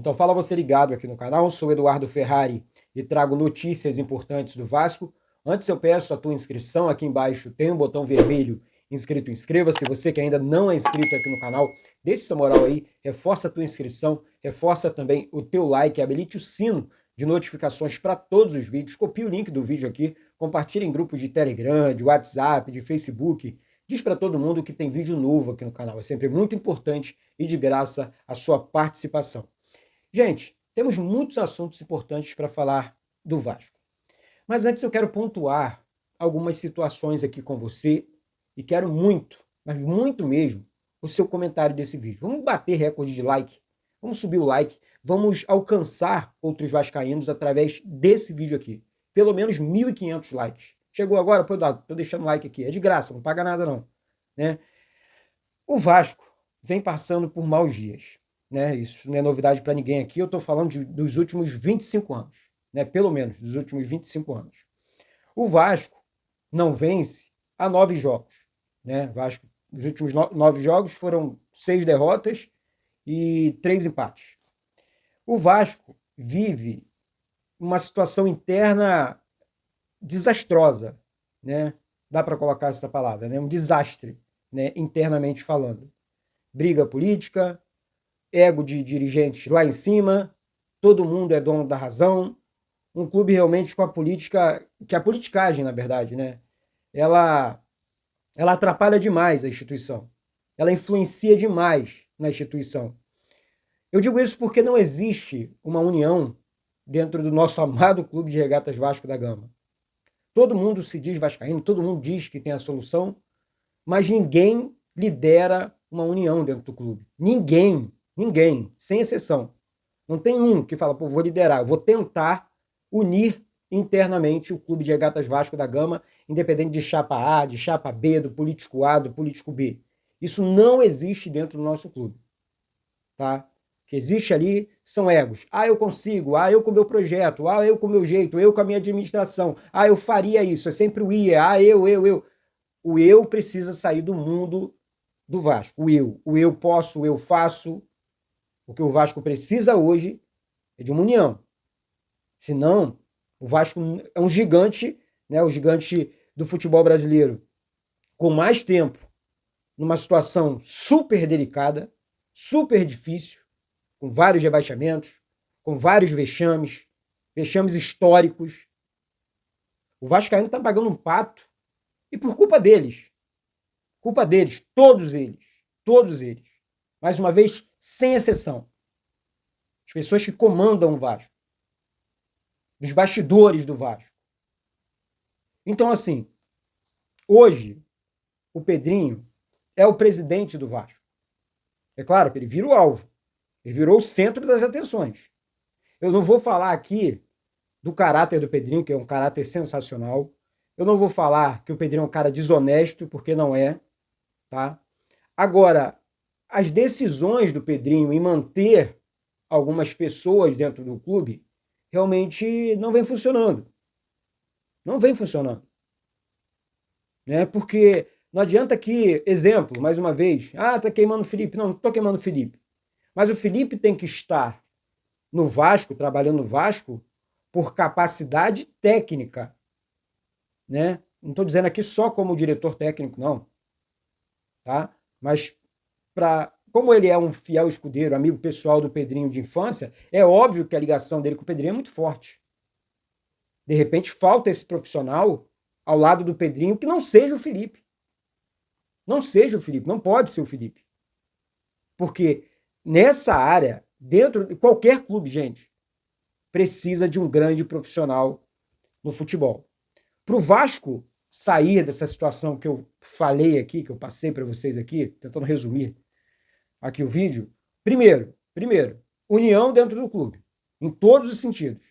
Então fala você ligado aqui no canal, sou Eduardo Ferrari e trago notícias importantes do Vasco. Antes eu peço a tua inscrição, aqui embaixo tem um botão vermelho inscrito, inscreva-se. Você que ainda não é inscrito aqui no canal, deixa essa moral aí, reforça a tua inscrição, reforça também o teu like, habilite o sino de notificações para todos os vídeos, copie o link do vídeo aqui, compartilhe em grupos de Telegram, de WhatsApp, de Facebook, diz para todo mundo que tem vídeo novo aqui no canal. É sempre muito importante e de graça a sua participação. Gente, temos muitos assuntos importantes para falar do Vasco. Mas antes eu quero pontuar algumas situações aqui com você e quero muito, mas muito mesmo, o seu comentário desse vídeo. Vamos bater recorde de like, vamos subir o like, vamos alcançar outros vascaínos através desse vídeo aqui. Pelo menos 1.500 likes. Chegou agora? Pô, tô deixando like aqui. É de graça, não paga nada não. Né? O Vasco vem passando por maus dias. Né? Isso não é novidade para ninguém aqui. Eu estou falando dos últimos 25 anos. Né? Pelo menos, dos últimos 25 anos. O Vasco não vence há 9 jogos. Né? Vasco, os últimos 9 jogos foram 6 derrotas e 3 empates. O Vasco vive uma situação interna desastrosa, né? Dá para colocar essa palavra, né? Um desastre, né? Internamente falando. Briga política, ego de dirigentes lá em cima, todo mundo é dono da razão, um clube realmente com a política, que a politicagem, na verdade, né? Ela atrapalha demais a instituição, ela influencia demais na instituição. Eu digo isso porque não existe uma união dentro do nosso amado Clube de Regatas Vasco da Gama. Todo mundo se diz vascaíno, todo mundo diz que tem a solução, mas ninguém lidera uma união dentro do clube. Ninguém, sem exceção. Não tem um que fala, pô, vou liderar, vou tentar unir internamente o Clube de Regatas Vasco da Gama, independente de chapa A, de chapa B, do político A, do político B. Isso não existe dentro do nosso clube. Tá? O que existe ali são egos. Ah, eu consigo. Ah, eu com o meu projeto. Ah, eu com o meu jeito. Eu com a minha administração. Ah, eu faria isso. É sempre o ia. Ah, eu. O eu precisa sair do mundo do Vasco. O eu. O eu posso, o eu faço. O que o Vasco precisa hoje é de uma união. Senão, o Vasco é um gigante, né? O gigante do futebol brasileiro, com mais tempo, numa situação super delicada, super difícil, com vários rebaixamentos, com vários vexames históricos. O vascaíno está pagando um pato, e por culpa deles, todos eles, mais uma vez, sem exceção, as pessoas que comandam o Vasco, os bastidores do Vasco. Então, assim, hoje, o Pedrinho é o presidente do Vasco. É claro que ele vira o alvo. Ele virou o centro das atenções. Eu não vou falar aqui do caráter do Pedrinho, que é um caráter sensacional. Eu não vou falar que o Pedrinho é um cara desonesto, porque não é. Tá? Agora, as decisões do Pedrinho em manter algumas pessoas dentro do clube realmente não vem funcionando. Não vem funcionando. Né? Porque não adianta que, exemplo, mais uma vez, tá queimando o Felipe. Não estou queimando o Felipe. Mas o Felipe tem que estar no Vasco, trabalhando no Vasco, por capacidade técnica. Né? Não estou dizendo aqui só como diretor técnico, não. Tá? Mas, como ele é um fiel escudeiro, amigo pessoal do Pedrinho de infância, é óbvio que a ligação dele com o Pedrinho é muito forte. De repente, falta esse profissional ao lado do Pedrinho que não seja o Felipe. Não seja o Felipe, não pode ser o Felipe. Porque nessa área, dentro de qualquer clube, gente, precisa de um grande profissional no futebol. Para o Vasco sair dessa situação que eu falei aqui, que eu passei para vocês aqui, tentando resumir aqui o vídeo, primeiro, união dentro do clube, em todos os sentidos.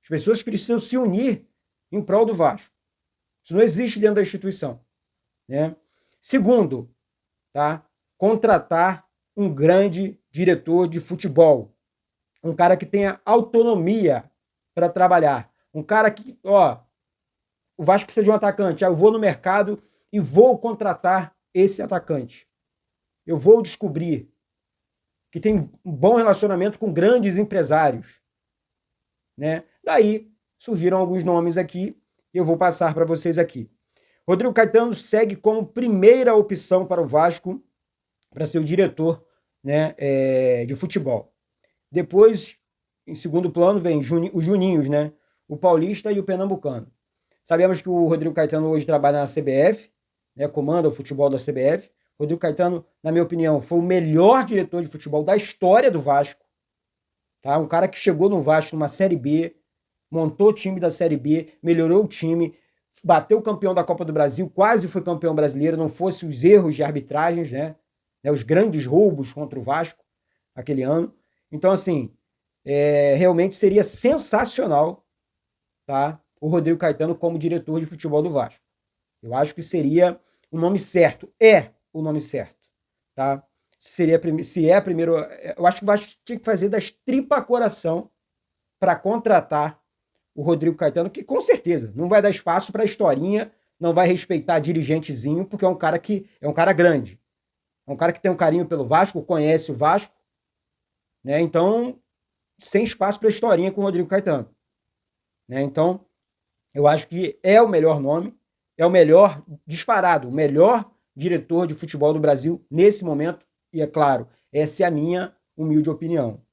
As pessoas precisam se unir em prol do Vasco. Isso não existe dentro da instituição. Né? Segundo, tá? Contratar um grande diretor de futebol. Um cara que tenha autonomia para trabalhar. Um cara que, o Vasco precisa de um atacante. Eu vou no mercado e vou contratar esse atacante. Eu vou descobrir que tem um bom relacionamento com grandes empresários, né? Daí surgiram alguns nomes aqui e eu vou passar para vocês aqui. Rodrigo Caetano segue como primeira opção para o Vasco para ser o diretor, né, de futebol. Depois, em segundo plano, vem os Juninhos, né? O paulista e o pernambucano. Sabemos que o Rodrigo Caetano hoje trabalha na CBF, né, comanda o futebol da CBF. Rodrigo Caetano, na minha opinião, foi o melhor diretor de futebol da história do Vasco. Tá? Um cara que chegou no Vasco numa Série B, montou o time da Série B, melhorou o time, bateu o campeão da Copa do Brasil, quase foi campeão brasileiro, não fosse os erros de arbitragens, né? Os grandes roubos contra o Vasco aquele ano. Então, assim, realmente seria sensacional, tá, o Rodrigo Caetano como diretor de futebol do Vasco. Eu acho que seria o nome certo. É o nome certo, tá? Se é a primeira... Eu acho que o Vasco tinha que fazer das tripa coração para contratar o Rodrigo Caetano, que com certeza não vai dar espaço para historinha, não vai respeitar dirigentezinho, porque é um cara grande. É um cara que tem um carinho pelo Vasco, conhece o Vasco, né? Então, sem espaço para historinha com o Rodrigo Caetano, né? Então, eu acho que é o melhor nome, é o melhor disparado, o melhor diretor de futebol do Brasil nesse momento, e é claro, essa é a minha humilde opinião.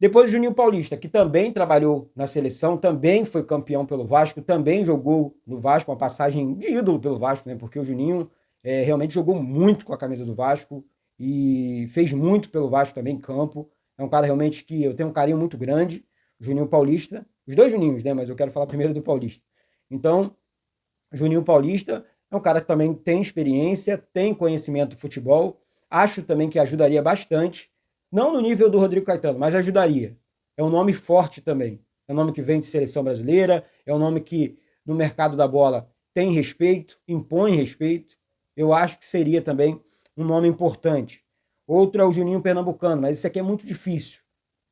Depois o Juninho Paulista, que também trabalhou na seleção, também foi campeão pelo Vasco, também jogou no Vasco, uma passagem de ídolo pelo Vasco, né? Porque o Juninho realmente jogou muito com a camisa do Vasco e fez muito pelo Vasco também em campo. É um cara realmente que eu tenho um carinho muito grande, o Juninho Paulista, os dois Juninhos, né? Mas eu quero falar primeiro do Paulista. Então, o Juninho Paulista é um cara que também tem experiência, tem conhecimento de futebol, acho também que ajudaria bastante, não no nível do Rodrigo Caetano, mas ajudaria. É um nome forte também. É um nome que vem de seleção brasileira, é um nome que no mercado da bola tem respeito, impõe respeito. Eu acho que seria também um nome importante. Outro é o Juninho Pernambucano, mas isso aqui é muito difícil,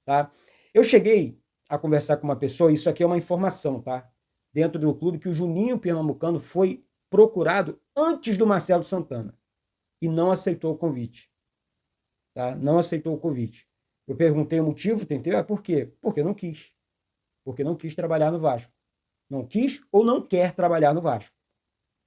tá? Eu cheguei a conversar com uma pessoa, isso aqui é uma informação, tá? Dentro do clube, que o Juninho Pernambucano foi procurado antes do Marcelo Santana e não aceitou o convite. Tá? Não aceitou o convite. Eu perguntei o motivo, tentei, por quê? Porque não quis. Porque não quis trabalhar no Vasco. Não quis ou não quer trabalhar no Vasco.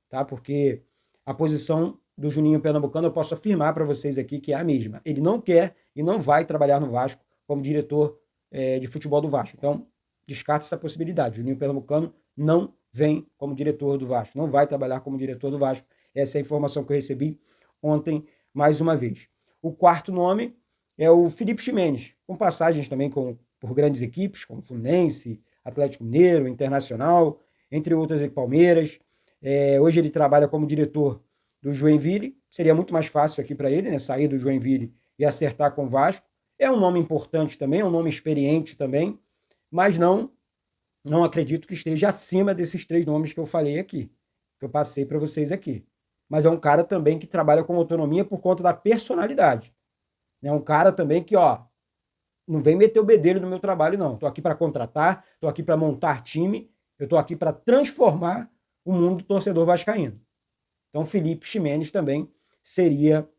Tá? Porque a posição do Juninho Pernambucano eu posso afirmar para vocês aqui que é a mesma. Ele não quer e não vai trabalhar no Vasco como diretor de futebol do Vasco. Então, descarta essa possibilidade. O Juninho Pernambucano não vem como diretor do Vasco. Não vai trabalhar como diretor do Vasco. Essa é a informação que eu recebi ontem, mais uma vez. O quarto nome é o Felipe Ximenes, com passagens também por grandes equipes, como Fluminense, Atlético Mineiro, Internacional, entre outras, Palmeiras. Hoje ele trabalha como diretor do Joinville. Seria muito mais fácil aqui para ele, né, sair do Joinville e acertar com o Vasco. É um nome importante também, é um nome experiente também, mas não acredito que esteja acima desses três nomes que eu falei aqui, que eu passei para vocês aqui. Mas é um cara também que trabalha com autonomia por conta da personalidade. É um cara também que, não vem meter o bedelho no meu trabalho, não. Estou aqui para contratar, estou aqui para montar time, eu estou aqui para transformar o mundo do torcedor vascaíno. Então, Felipe Ximenes também seria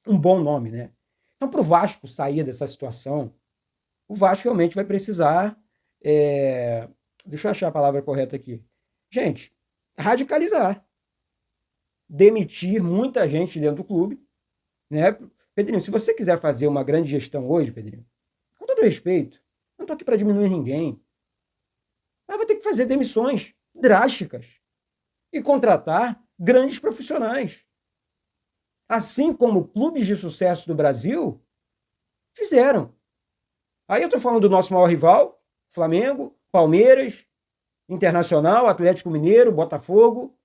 um bom nome, né? Então, para o Vasco sair dessa situação, o Vasco realmente vai precisar... Deixa eu achar a palavra correta aqui. Gente, radicalizar. Demitir muita gente dentro do clube, né? Pedrinho, se você quiser fazer uma grande gestão hoje, Pedrinho, com todo respeito, não estou aqui para diminuir ninguém, mas vai ter que fazer demissões drásticas e contratar grandes profissionais. Assim como clubes de sucesso do Brasil fizeram. Aí eu estou falando do nosso maior rival, Flamengo, Palmeiras, Internacional, Atlético Mineiro, Botafogo.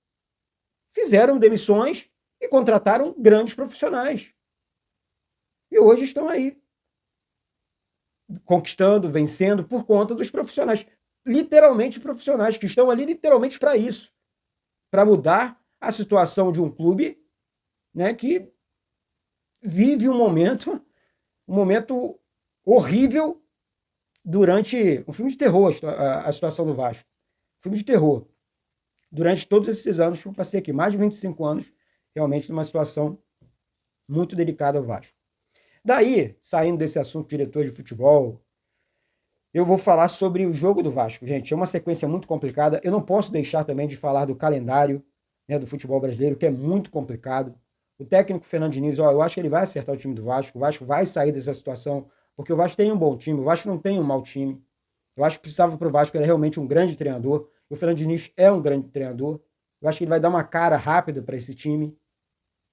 Fizeram demissões e contrataram grandes profissionais. E hoje estão aí, conquistando, vencendo, por conta dos profissionais. Literalmente profissionais, que estão ali literalmente para isso. Para mudar a situação de um clube, né, que vive um momento horrível durante um filme de terror, a situação do Vasco. Filme de terror. Durante todos esses anos que eu passei aqui, mais de 25 anos, realmente numa situação muito delicada ao Vasco. Daí, saindo desse assunto diretor de futebol, eu vou falar sobre o jogo do Vasco, gente. É uma sequência muito complicada. Eu não posso deixar também de falar do calendário, né, do futebol brasileiro, que é muito complicado. O técnico Fernando Diniz, eu acho que ele vai acertar o time do Vasco. O Vasco vai sair dessa situação, porque o Vasco tem um bom time, o Vasco não tem um mau time. Eu acho que precisava para o Vasco, ele é realmente um grande treinador. O Fernando Diniz é um grande treinador. Eu acho que ele vai dar uma cara rápida para esse time,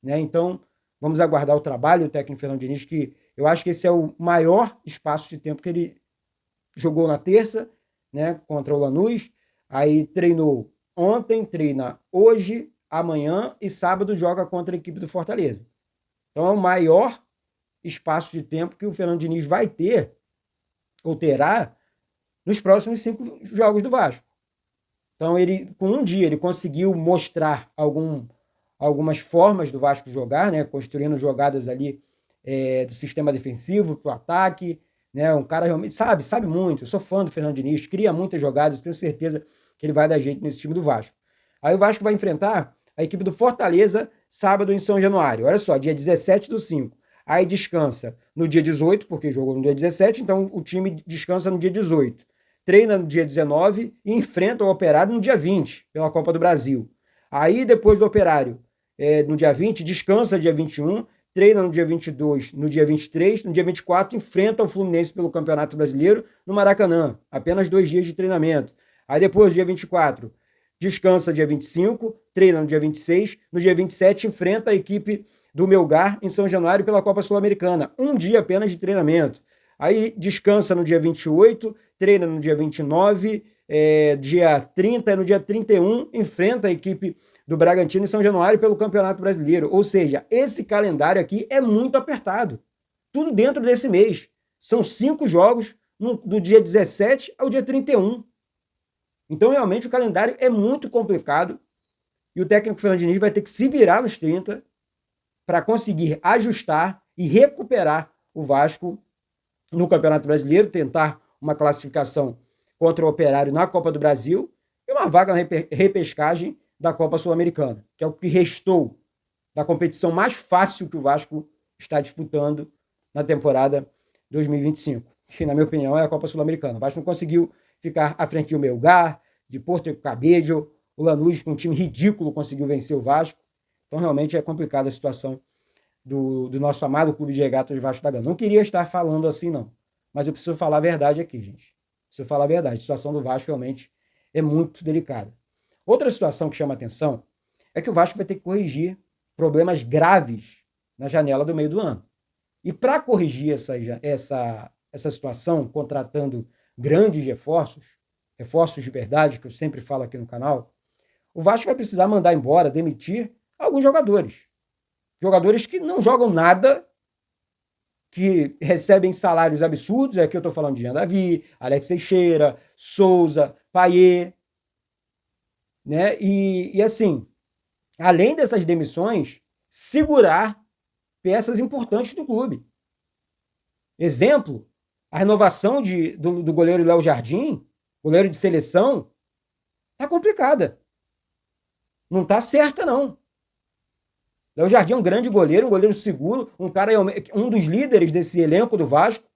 né? Então, vamos aguardar o trabalho do técnico Fernando Diniz, que eu acho que esse é o maior espaço de tempo que ele jogou na terça, né, contra o Lanús, aí treinou ontem, treina hoje, amanhã e sábado joga contra a equipe do Fortaleza. Então é o maior espaço de tempo que o Fernando Diniz vai ter, ou terá, nos próximos 5 jogos do Vasco. Então ele, com um dia, ele conseguiu mostrar algumas formas do Vasco jogar, né, construindo jogadas ali do sistema defensivo para o ataque, né, um cara realmente sabe muito. Eu sou fã do Fernando Diniz, cria muitas jogadas, tenho certeza que ele vai dar jeito nesse time do Vasco. Aí o Vasco vai enfrentar a equipe do Fortaleza sábado em São Januário. Olha só, dia 17/5. Aí descansa no dia 18, porque jogou no dia 17, então o time descansa no dia 18. Treina no dia 19 e enfrenta o Operário no dia 20, pela Copa do Brasil. Aí depois do Operário, no dia 20, descansa dia 21, treina no dia 22, no dia 23, no dia 24 enfrenta o Fluminense pelo Campeonato Brasileiro no Maracanã. Apenas 2 dias de treinamento. Aí depois, dia 24, descansa dia 25, treina no dia 26, no dia 27 enfrenta a equipe do Melgar em São Januário pela Copa Sul-Americana. Um dia apenas de treinamento. Aí descansa no dia 28, treina no dia 29, dia 30 e no dia 31 enfrenta a equipe do Bragantino em São Januário pelo Campeonato Brasileiro. Ou seja, esse calendário aqui é muito apertado. Tudo dentro desse mês. São 5 jogos do dia 17 ao dia 31. Então, realmente, o calendário é muito complicado e o técnico Fernando Diniz vai ter que se virar nos 30 para conseguir ajustar e recuperar o Vasco no Campeonato Brasileiro, tentar uma classificação contra o Operário na Copa do Brasil e uma vaga na repescagem da Copa Sul-Americana, que é o que restou da competição mais fácil que o Vasco está disputando na temporada 2025, que, na minha opinião, é a Copa Sul-Americana. O Vasco não conseguiu ficar à frente do Melgar, de Porto Cabedelo, o Lanús, com um time ridículo, conseguiu vencer o Vasco. Então, realmente, é complicada a situação do nosso amado Clube de Regatas Vasco da Gama. Não queria estar falando assim, não. Mas eu preciso falar a verdade aqui, gente. Preciso falar a verdade. A situação do Vasco realmente é muito delicada. Outra situação que chama atenção é que o Vasco vai ter que corrigir problemas graves na janela do meio do ano. E para corrigir essa situação, contratando grandes reforços de verdade, que eu sempre falo aqui no canal, o Vasco vai precisar mandar embora, demitir alguns jogadores. Jogadores que não jogam nada, que recebem salários absurdos. Aqui eu estou falando de Jean Davi, Alex Teixeira, Souza, Payet, né? E assim, além dessas demissões, segurar peças importantes do clube. Exemplo, a renovação do goleiro Léo Jardim, goleiro de seleção, tá complicada. Não tá certa, não. Léo Jardim é um grande goleiro, um goleiro seguro, um dos líderes desse elenco do Vasco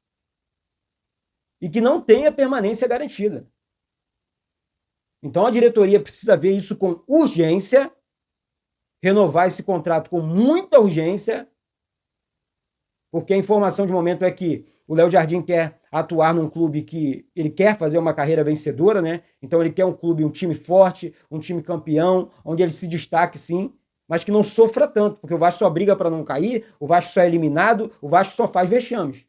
e que não tem a permanência garantida. Então a diretoria precisa ver isso com urgência, renovar esse contrato com muita urgência, porque a informação de momento é que o Léo Jardim quer atuar num clube que ele quer fazer uma carreira vencedora, né? Então ele quer um clube, um time forte, um time campeão, onde ele se destaque sim, mas que não sofra tanto, porque o Vasco só briga para não cair, o Vasco só é eliminado, o Vasco só faz vexames.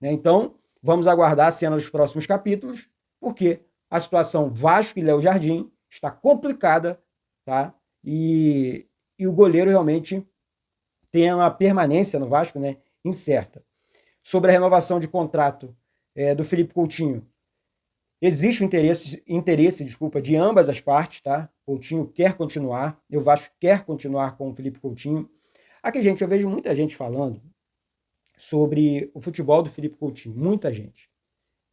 Né? Então, vamos aguardar a cena dos próximos capítulos, porque a situação Vasco e Léo Jardim está complicada, tá? E o goleiro realmente tem uma permanência no Vasco, né, incerta. Sobre a renovação de contrato do Felipe Coutinho, existe o interesse de ambas as partes, tá? Coutinho quer continuar, o Vasco quer continuar com o Felipe Coutinho. Aqui, gente, eu vejo muita gente falando sobre o futebol do Felipe Coutinho, muita gente.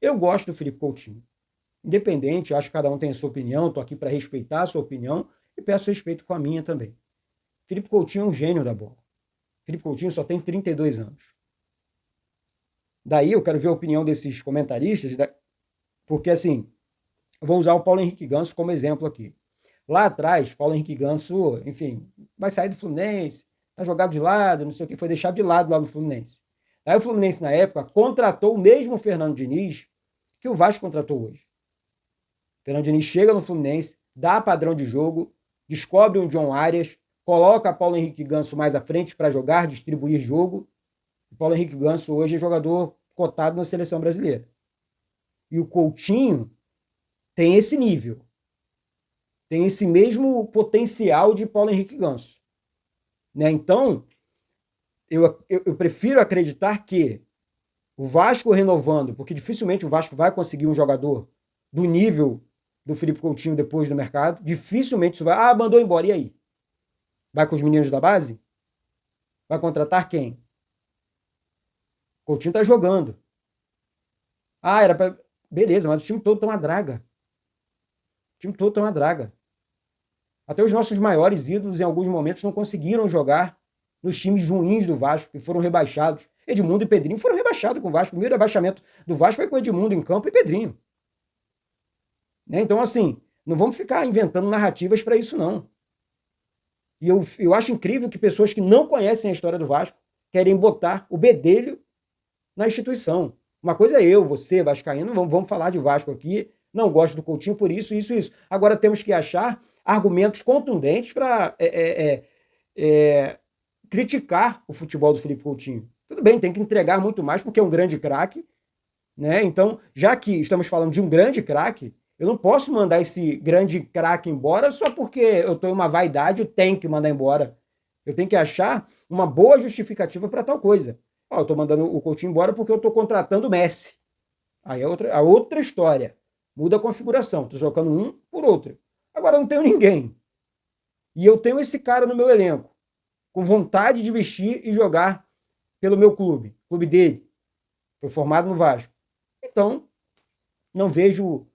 Eu gosto do Felipe Coutinho. Independente, eu acho que cada um tem a sua opinião, estou aqui para respeitar a sua opinião e peço respeito com a minha também. Felipe Coutinho é um gênio da bola. Felipe Coutinho só tem 32 anos. Daí eu quero ver a opinião desses comentaristas, porque assim, eu vou usar o Paulo Henrique Ganso como exemplo aqui. Lá atrás, Paulo Henrique Ganso, enfim, vai sair do Fluminense, tá jogado de lado, não sei o que, foi deixado de lado lá no Fluminense. Aí o Fluminense, na época, contratou o mesmo Fernando Diniz que o Vasco contratou hoje. O Fernando Diniz chega no Fluminense, dá padrão de jogo, descobre um John Arias, coloca Paulo Henrique Ganso mais à frente para jogar, distribuir jogo. O Paulo Henrique Ganso hoje é jogador cotado na seleção brasileira. E o Coutinho tem esse nível. Tem esse mesmo potencial de Paulo Henrique Ganso. Né? Então, eu prefiro acreditar que o Vasco renovando, porque dificilmente o Vasco vai conseguir um jogador do nível do Felipe Coutinho depois do mercado, dificilmente isso vai... Ah, mandou embora, e aí? Vai com os meninos da base? Vai contratar quem? Coutinho tá jogando. Ah, era pra... Beleza, mas o time todo tá uma draga. O time todo tá uma draga. Até os nossos maiores ídolos, em alguns momentos, não conseguiram jogar nos times ruins do Vasco, que foram rebaixados. Edmundo e Pedrinho foram rebaixados com o Vasco. O primeiro rebaixamento do Vasco foi com Edmundo em campo e Pedrinho. Né? Então, assim, não vamos ficar inventando narrativas para isso, não. E eu acho incrível que pessoas que não conhecem a história do Vasco querem botar o bedelho na instituição. Uma coisa é eu, você, vascaíno, vamos falar de Vasco aqui, não gosto do Coutinho por isso, isso, isso. Agora temos que achar argumentos contundentes para criticar o futebol do Felipe Coutinho. Tudo bem, tem que entregar muito mais porque é um grande craque, né? Então, já que estamos falando de um grande craque, eu não posso mandar esse grande craque embora só porque eu estou em uma vaidade, eu tenho que mandar embora. Eu tenho que achar uma boa justificativa para tal coisa. Eu estou mandando o Coutinho embora porque eu estou contratando o Messi. Aí é outra história. Muda a configuração. Estou trocando um por outro. Agora eu não tenho ninguém. E eu tenho esse cara no meu elenco, com vontade de vestir e jogar pelo meu clube dele. Foi formado no Vasco. Então, não vejo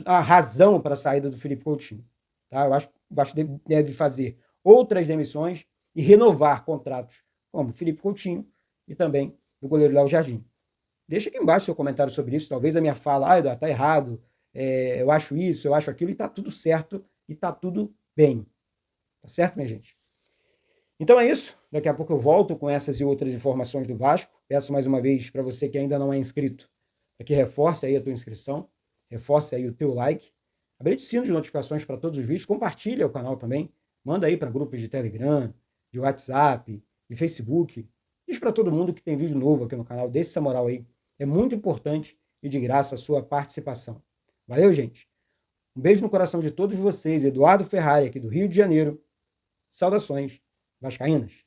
a razão para a saída do Felipe Coutinho. Tá? Eu acho que o Vasco deve fazer outras demissões e renovar contratos como Felipe Coutinho e também do goleiro Léo Jardim. Deixa aqui embaixo seu comentário sobre isso. Talvez a minha fala, Eduardo, tá errado, eu acho isso, eu acho aquilo, e tá tudo certo e tá tudo bem. Tá certo, minha gente? Então é isso. Daqui a pouco eu volto com essas e outras informações do Vasco. Peço mais uma vez para você que ainda não é inscrito, para que reforce aí a tua inscrição, reforce aí o teu like, habilite o sino de notificações para todos os vídeos, compartilha o canal também, manda aí para grupos de Telegram, de WhatsApp, de Facebook. Diz para todo mundo que tem vídeo novo aqui no canal, dê essa moral aí. É muito importante e de graça a sua participação. Valeu, gente? Um beijo no coração de todos vocês. Eduardo Ferrari, aqui do Rio de Janeiro. Saudações vascaínas.